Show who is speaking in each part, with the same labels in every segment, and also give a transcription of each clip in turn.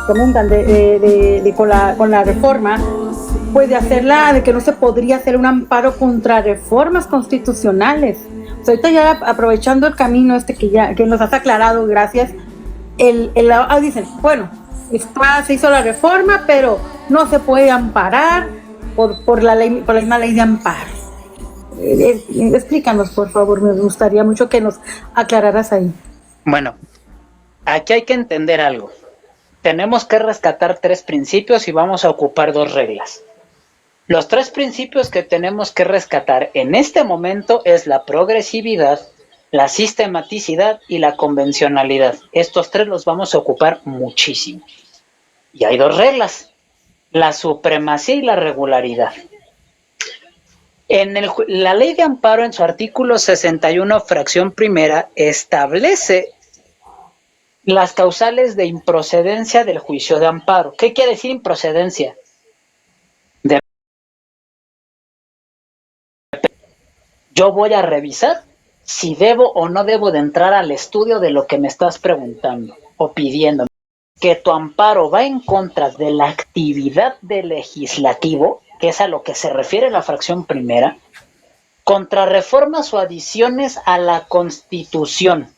Speaker 1: comentan con la reforma, pues de hacerla, de que no se podría hacer un amparo contra reformas constitucionales. O sea, ahorita ya aprovechando el camino que nos has aclarado, gracias, dicen, bueno, se hizo la reforma, pero no se puede amparar por la misma ley de amparo. Explícanos, por favor, me gustaría mucho que nos aclararas ahí.
Speaker 2: Bueno, aquí hay que entender algo. Tenemos que rescatar 3 principios y vamos a ocupar 2 reglas. Los 3 principios que tenemos que rescatar en este momento es la progresividad, la sistematicidad y la convencionalidad. Estos 3 los vamos a ocupar muchísimo. Y hay 2 reglas, la supremacía y la regularidad. La ley de amparo en su artículo 61, fracción primera, establece las causales de improcedencia del juicio de amparo. ¿Qué quiere decir improcedencia? Yo voy a revisar si debo o no debo de entrar al estudio de lo que me estás preguntando o pidiendo. Que tu amparo va en contra de la actividad del legislativo, que es a lo que se refiere la fracción primera, contra reformas o adiciones a la Constitución.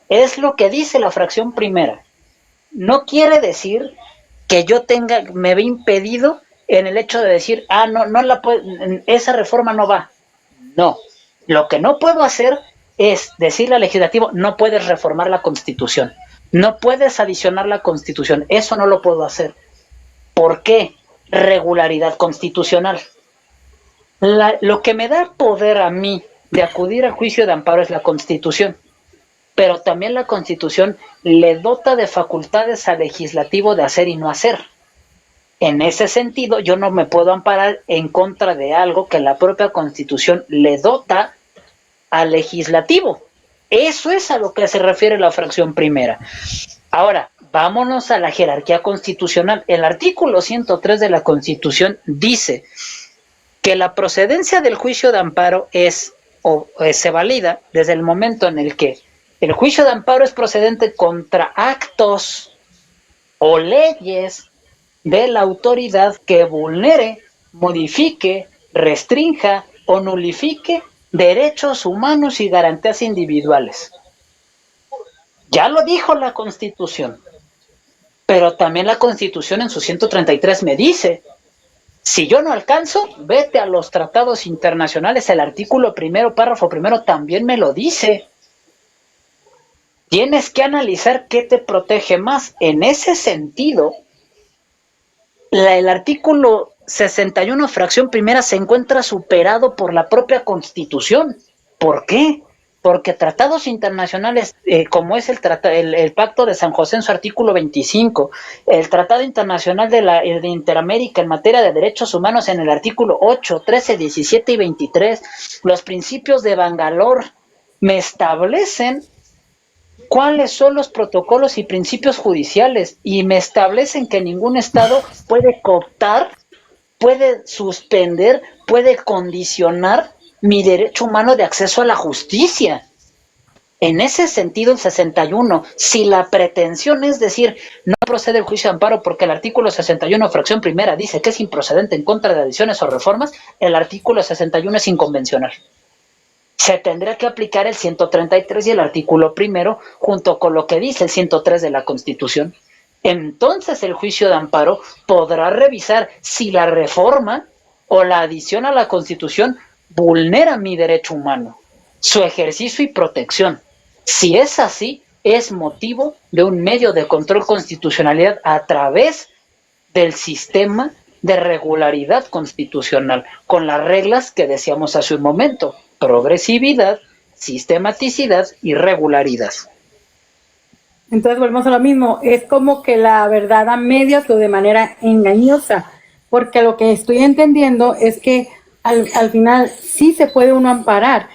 Speaker 2: Es lo que dice la fracción primera. No quiere decir que yo me ve impedido en el hecho de decir, esa reforma no va. No. Lo que no puedo hacer es decirle al legislativo, no puedes reformar la Constitución, no puedes adicionar la Constitución, eso no lo puedo hacer. ¿Por qué? Regularidad constitucional. Lo que me da poder a mí de acudir al juicio de amparo es la Constitución, pero también la Constitución le dota de facultades al legislativo de hacer y no hacer. En ese sentido, yo no me puedo amparar en contra de algo que la propia Constitución le dota al legislativo. Eso es a lo que se refiere la fracción primera. Ahora, vámonos a la jerarquía constitucional. El artículo 103 de la Constitución dice que la procedencia del juicio de amparo se valida desde el momento en el que el juicio de amparo es procedente contra actos o leyes de la autoridad que vulnere, modifique, restrinja o nulifique derechos humanos y garantías individuales. Ya lo dijo la Constitución, pero también la Constitución en su 133 me dice, si yo no alcanzo, vete a los tratados internacionales, el artículo primero, párrafo primero también me lo dice. Tienes que analizar qué te protege más. En ese sentido, el artículo 61, fracción primera, se encuentra superado por la propia Constitución. ¿Por qué? Porque tratados internacionales, como es el Pacto de San José en su artículo 25, el Tratado Internacional de Interamérica en materia de derechos humanos en el artículo 8, 13, 17 y 23, los principios de Bangalore me establecen cuáles son los protocolos y principios judiciales y me establecen que ningún Estado puede cooptar, puede suspender, puede condicionar mi derecho humano de acceso a la justicia. En ese sentido, el 61, si la pretensión es decir, no procede el juicio de amparo porque el artículo 61, fracción primera, dice que es improcedente en contra de adiciones o reformas, el artículo 61 es inconvencional. Se tendrá que aplicar el 133 y el artículo primero junto con lo que dice el 103 de la Constitución. Entonces el juicio de amparo podrá revisar si la reforma o la adición a la Constitución vulnera mi derecho humano, su ejercicio y protección. Si es así, es motivo de un medio de control constitucionalidad a través del sistema de regularidad constitucional, con las reglas que decíamos hace un momento: progresividad, sistematicidad y regularidad.
Speaker 1: Entonces volvemos a lo mismo, es como que la verdad a medias o de manera engañosa, porque lo que estoy entendiendo es que al final sí se puede uno amparar,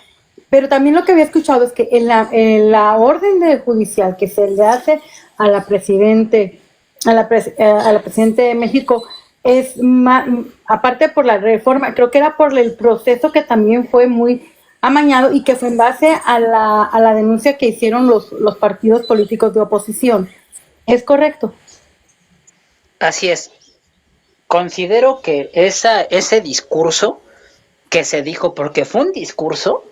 Speaker 1: pero también lo que había escuchado es que en la orden judicial que se le hace a la presidente de México, es más, aparte por la reforma, creo que era por el proceso que también fue muy amañado y que fue en base a la denuncia que hicieron los partidos políticos de oposición. ¿Es correcto?
Speaker 2: Así es. Considero que ese discurso que se dijo, porque fue un discurso,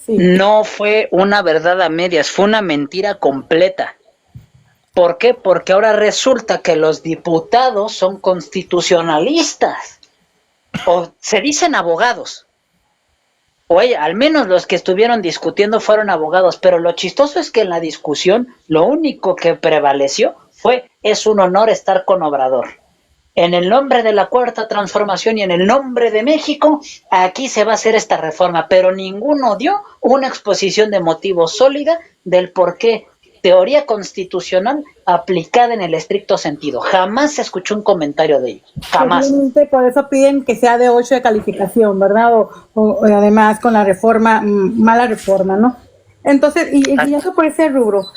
Speaker 1: Sí.
Speaker 2: no fue una verdad a medias, fue una mentira completa. ¿Por qué? Porque ahora resulta que los diputados son constitucionalistas, o se dicen abogados, o al menos los que estuvieron discutiendo fueron abogados, pero lo chistoso es que en la discusión lo único que prevaleció fue: es un honor estar con Obrador. En el nombre de la Cuarta Transformación y en el nombre de México, aquí se va a hacer esta reforma, pero ninguno dio una exposición de motivos sólida del por qué teoría constitucional aplicada en el estricto sentido. Jamás se escuchó un comentario de ellos, jamás.
Speaker 1: Posiblemente por eso piden que sea de 8 de calificación, ¿verdad? O además con la reforma, mala reforma, ¿no? Entonces, y eso por ese rubro.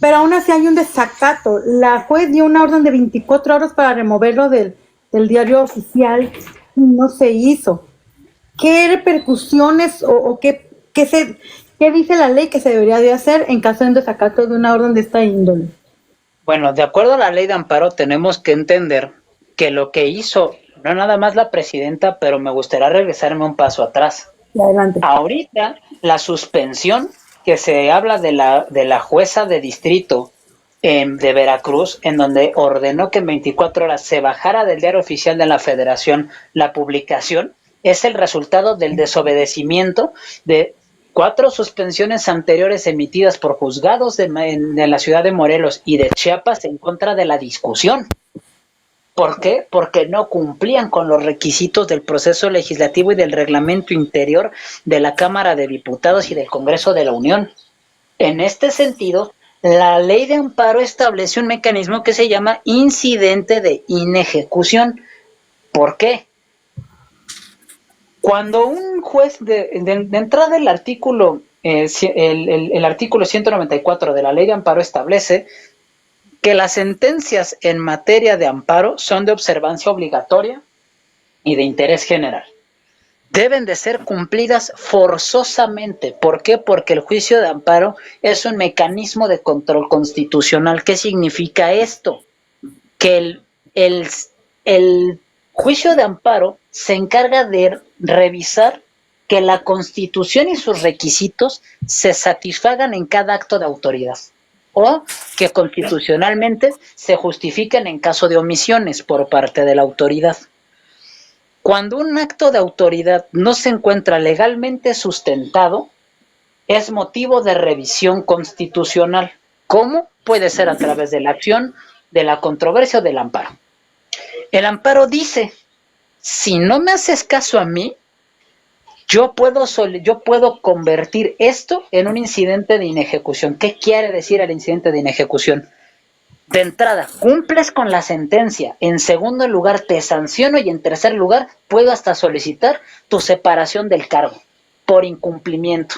Speaker 1: Pero aún así hay un desacato. La juez dio una orden de 24 horas para removerlo del diario oficial y no se hizo. ¿Qué repercusiones o qué dice la ley que se debería de hacer en caso de un desacato de una orden de esta índole?
Speaker 2: Bueno, de acuerdo a la ley de amparo, tenemos que entender que lo que hizo, no nada más la presidenta, pero me gustaría regresarme un paso atrás.
Speaker 1: Y adelante.
Speaker 2: Ahorita, la suspensión que se habla de la jueza de distrito de Veracruz, en donde ordenó que en 24 horas se bajara del diario oficial de la Federación la publicación, es el resultado del desobedecimiento de 4 suspensiones anteriores emitidas por juzgados de la ciudad de Morelos y de Chiapas en contra de la discusión. ¿Por qué? Porque no cumplían con los requisitos del proceso legislativo y del reglamento interior de la Cámara de Diputados y del Congreso de la Unión. En este sentido, la ley de amparo establece un mecanismo que se llama incidente de inejecución. ¿Por qué? Cuando un juez de entrada el artículo, el artículo 194 de la ley de amparo establece que las sentencias en materia de amparo son de observancia obligatoria y de interés general. Deben de ser cumplidas forzosamente. ¿Por qué? Porque el juicio de amparo es un mecanismo de control constitucional. ¿Qué significa esto? Que el juicio de amparo se encarga de revisar que la Constitución y sus requisitos se satisfagan en cada acto de autoridad, o que constitucionalmente se justifiquen en caso de omisiones por parte de la autoridad. Cuando un acto de autoridad no se encuentra legalmente sustentado, es motivo de revisión constitucional. ¿Cómo? Puede ser a través de la acción, de la controversia o del amparo. El amparo dice: si no me haces caso a mí, yo puedo convertir esto en un incidente de inejecución. ¿Qué quiere decir el incidente de inejecución? De entrada, cumples con la sentencia. En segundo lugar, te sanciono. Y en tercer lugar, puedo hasta solicitar tu separación del cargo por incumplimiento.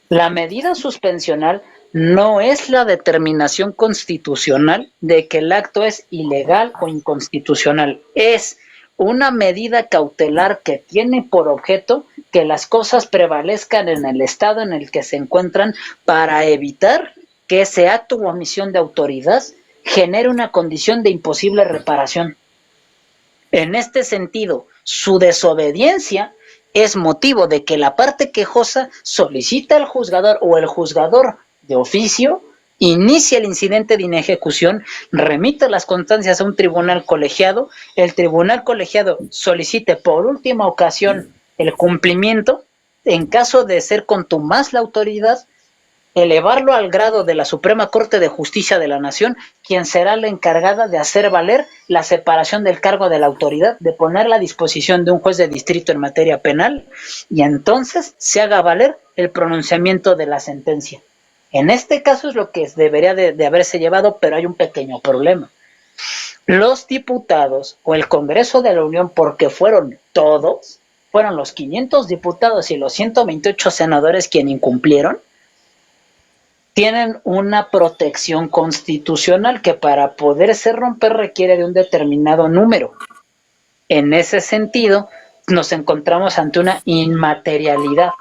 Speaker 2: La medida suspensional no es la determinación constitucional de que el acto es ilegal o inconstitucional. Es una medida cautelar que tiene por objeto que las cosas prevalezcan en el estado en el que se encuentran, para evitar que ese acto o omisión de autoridad genere una condición de imposible reparación. En este sentido, su desobediencia es motivo de que la parte quejosa solicita al juzgador, o el juzgador de oficio inicia el incidente de inejecución, remite las constancias a un tribunal colegiado, el tribunal colegiado solicite por última ocasión el cumplimiento. En caso de ser contumaz la autoridad, elevarlo al grado de la Suprema Corte de Justicia de la Nación, quien será la encargada de hacer valer la separación del cargo de la autoridad, de ponerla a disposición de un juez de distrito en materia penal, y entonces se haga valer el pronunciamiento de la sentencia. En este caso es lo que debería de haberse llevado, pero hay un pequeño problema. Los diputados o el Congreso de la Unión, porque fueron todos, fueron los 500 diputados y los 128 senadores quienes incumplieron, tienen una protección constitucional que para poderse romper requiere de un determinado número. En ese sentido, nos encontramos ante una inmaterialidad.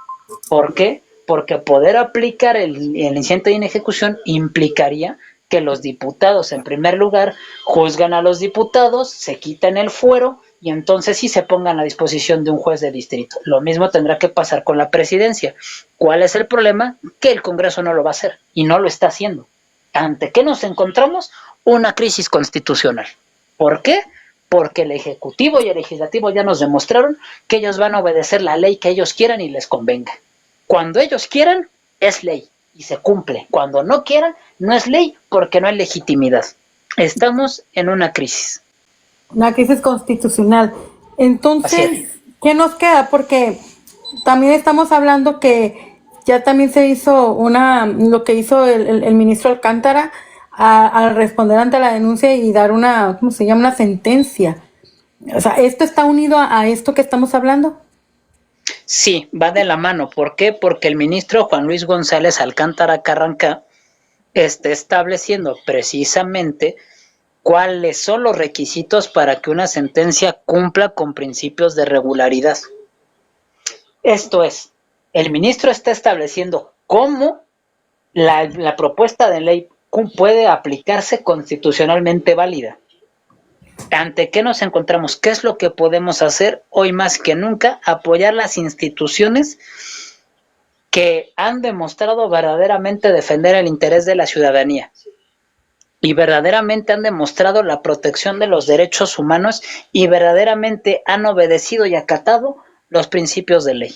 Speaker 2: ¿Por qué? Porque poder aplicar el incidente de inejecución implicaría que los diputados, en primer lugar, juzgan a los diputados, se quitan el fuero y entonces sí se pongan a disposición de un juez de distrito. Lo mismo tendrá que pasar con la presidencia. ¿Cuál es el problema? Que el Congreso no lo va a hacer y no lo está haciendo. ¿Ante qué nos encontramos? Una crisis constitucional. ¿Por qué? Porque el Ejecutivo y el Legislativo ya nos demostraron que ellos van a obedecer la ley que ellos quieran y les convenga. Cuando ellos quieran, es ley y se cumple. Cuando no quieran, no es ley porque no hay legitimidad. Estamos en una crisis.
Speaker 1: Una crisis constitucional. Entonces, ¿qué nos queda? Porque también estamos hablando que ya también se hizo lo que hizo el ministro Alcántara al responder ante la denuncia y dar ¿cómo se llama? Una sentencia. O sea, ¿esto está unido a esto que estamos hablando?
Speaker 2: Sí, va de la mano. ¿Por qué? Porque el ministro Juan Luis González Alcántara Carranca está estableciendo precisamente cuáles son los requisitos para que una sentencia cumpla con principios de regularidad. Esto es, el ministro está estableciendo cómo la propuesta de ley puede aplicarse constitucionalmente válida. ¿Ante qué nos encontramos? ¿Qué es lo que podemos hacer hoy más que nunca? Apoyar las instituciones que han demostrado verdaderamente defender el interés de la ciudadanía y verdaderamente han demostrado la protección de los derechos humanos y verdaderamente han obedecido y acatado los principios de ley.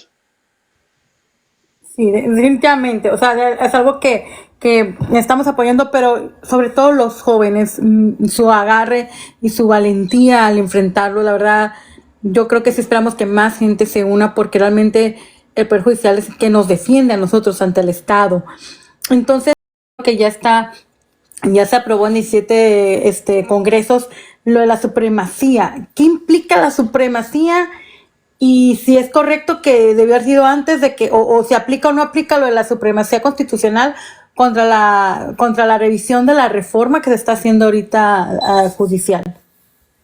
Speaker 1: Sí, definitivamente. O sea, es algo que estamos apoyando, pero sobre todo los jóvenes, su agarre y su valentía al enfrentarlo, la verdad, yo creo que sí esperamos que más gente se una porque realmente el Poder Judicial es el que nos defiende a nosotros ante el Estado. Entonces, que ya se aprobó en 17 congresos lo de la supremacía. ¿Qué implica la supremacía? Y si es correcto que debió haber sido antes de que, o se aplica o no aplica lo de la supremacía constitucional contra la revisión de la reforma que se está haciendo ahorita judicial.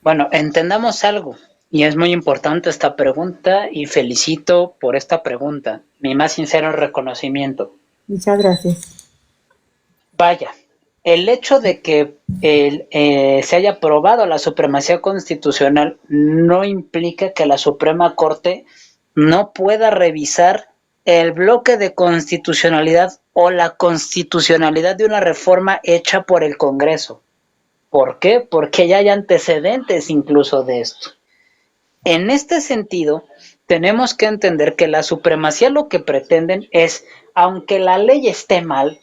Speaker 2: Bueno, entendamos algo, y es muy importante esta pregunta, y felicito por esta pregunta. Mi más sincero reconocimiento.
Speaker 1: Muchas gracias.
Speaker 2: Vaya, el hecho de que se haya aprobado la supremacía constitucional no implica que la Suprema Corte no pueda revisar el bloque de constitucionalidad o la constitucionalidad de una reforma hecha por el Congreso. ¿Por qué? Porque ya hay antecedentes incluso de esto. En este sentido, tenemos que entender que la supremacía lo que pretenden es, aunque la ley esté mal,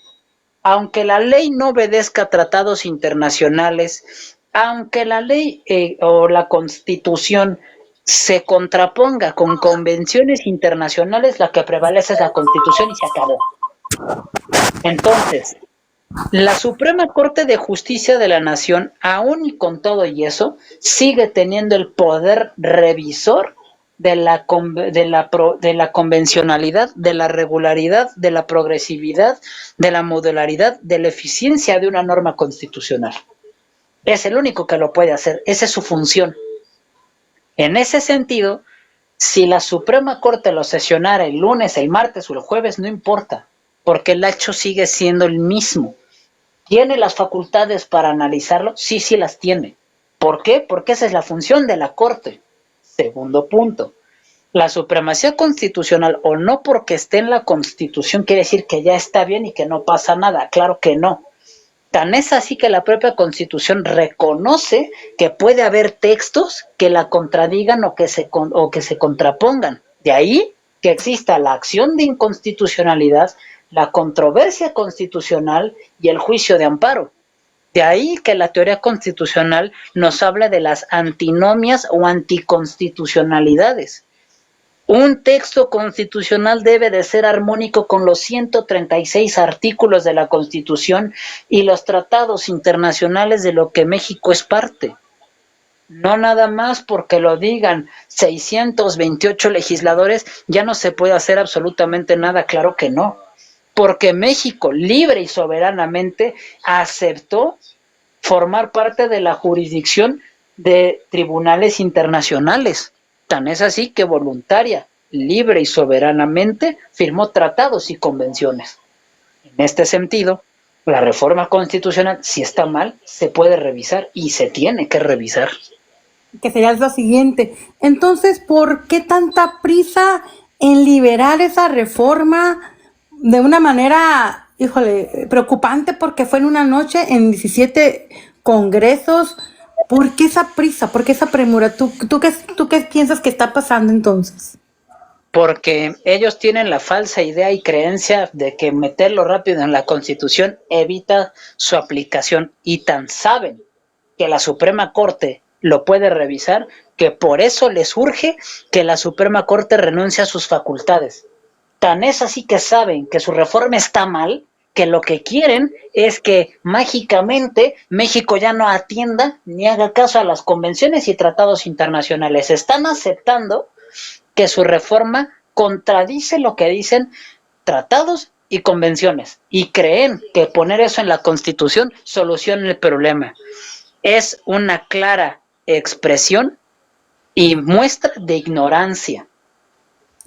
Speaker 2: aunque la ley no obedezca tratados internacionales, aunque la ley o la Constitución se contraponga con convenciones internacionales, la que prevalece es la Constitución y se acabó. Entonces, la Suprema Corte de Justicia de la Nación, aún y con todo y eso, sigue teniendo el poder revisor de la convencionalidad, de la regularidad, de la progresividad, de la modularidad, de la eficiencia de una norma constitucional. Es el único que lo puede hacer, esa es su función. En ese sentido, si la Suprema Corte lo sesionara el lunes, el martes o el jueves, no importa, porque el hecho sigue siendo el mismo. ¿Tiene las facultades para analizarlo? Sí, sí las tiene. ¿Por qué? Porque esa es la función de la Corte. Segundo punto, la supremacía constitucional o no porque esté en la Constitución quiere decir que ya está bien y que no pasa nada. Claro que no. Tan es así que la propia Constitución reconoce que puede haber textos que la contradigan o que se contrapongan. De ahí que exista la acción de inconstitucionalidad, la controversia constitucional y el juicio de amparo. De ahí que la teoría constitucional nos habla de las antinomias o anticonstitucionalidades. Un texto constitucional debe de ser armónico con los 136 artículos de la Constitución y los tratados internacionales de lo que México es parte. No nada más porque lo digan 628 legisladores, ya no se puede hacer absolutamente nada, claro que no. Porque México, libre y soberanamente, aceptó formar parte de la jurisdicción de tribunales internacionales. Tan es así que voluntaria, libre y soberanamente firmó tratados y convenciones. En este sentido, La reforma constitucional, si está mal, se puede revisar y se tiene que revisar.
Speaker 1: Que sería lo siguiente. Entonces, ¿por qué tanta prisa en liberar esa reforma de una manera, híjole, preocupante? Porque fue en una noche, en 17 congresos. ¿Por qué esa prisa? ¿Por qué esa premura? ¿Tú qué piensas que está pasando entonces?
Speaker 2: Porque ellos tienen la falsa idea y creencia de que meterlo rápido en la Constitución evita su aplicación, y tan saben que la Suprema Corte lo puede revisar, que por eso les urge que la Suprema Corte renuncie a sus facultades. Tan es así que saben que su reforma está mal, que lo que quieren es que mágicamente México ya no atienda ni haga caso a las convenciones y tratados internacionales. Están aceptando que su reforma contradice lo que dicen tratados y convenciones, y creen que poner eso en la Constitución soluciona el problema. Es una clara expresión y muestra de ignorancia.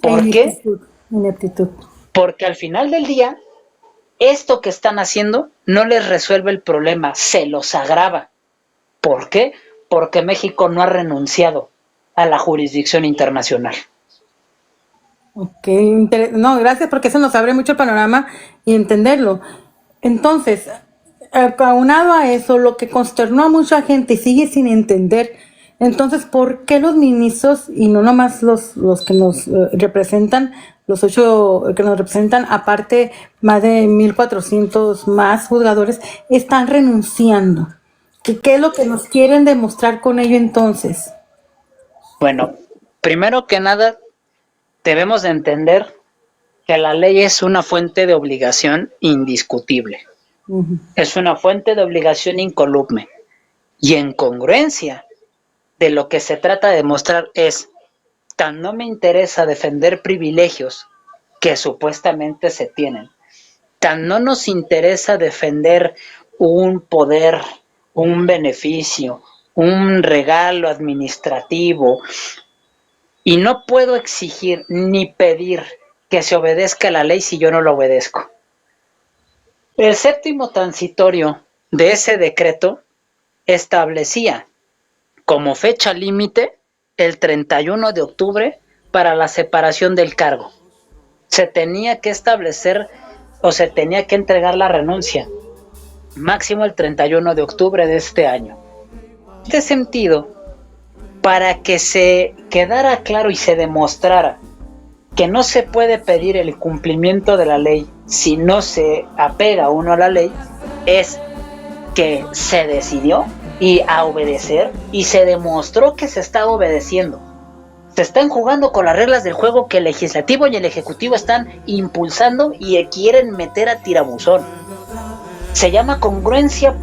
Speaker 2: ¿Por qué?
Speaker 1: Ineptitud.
Speaker 2: Porque al final del día, esto que están haciendo no les resuelve el problema, se los agrava. ¿Por qué? Porque México no ha renunciado a la jurisdicción internacional.
Speaker 1: Ok, no, gracias, porque eso nos abre mucho el panorama y entenderlo. Entonces, aunado a eso, lo que consternó a mucha gente y sigue sin entender, entonces, ¿por qué los ministros, y no nomás los que nos representan, los 8 que nos representan, aparte más de 1,400 más juzgadores, están renunciando? ¿Qué es lo que nos quieren demostrar con ello entonces?
Speaker 2: Bueno, primero que nada, debemos de entender que la ley es una fuente de obligación indiscutible. Es una fuente de obligación incoluble. Y en congruencia de lo que se trata de demostrar es, tan no me interesa defender privilegios que supuestamente se tienen, tan no nos interesa defender un poder, un beneficio, un regalo administrativo, y no puedo exigir ni pedir que se obedezca la ley si yo no lo obedezco. El séptimo transitorio de ese decreto establecía como fecha límite el 31 de octubre para la separación del cargo. Se tenía que establecer o se tenía que entregar la renuncia máximo el 31 de octubre de este año. En este sentido, para que se quedara claro y se demostrara que no se puede pedir el cumplimiento de la ley si no se apega uno a la ley, es que se decidió y a obedecer, y se demostró que se está obedeciendo. Se están jugando con las reglas del juego que el legislativo y el ejecutivo están impulsando y quieren meter a tirabuzón. Se llama congruencia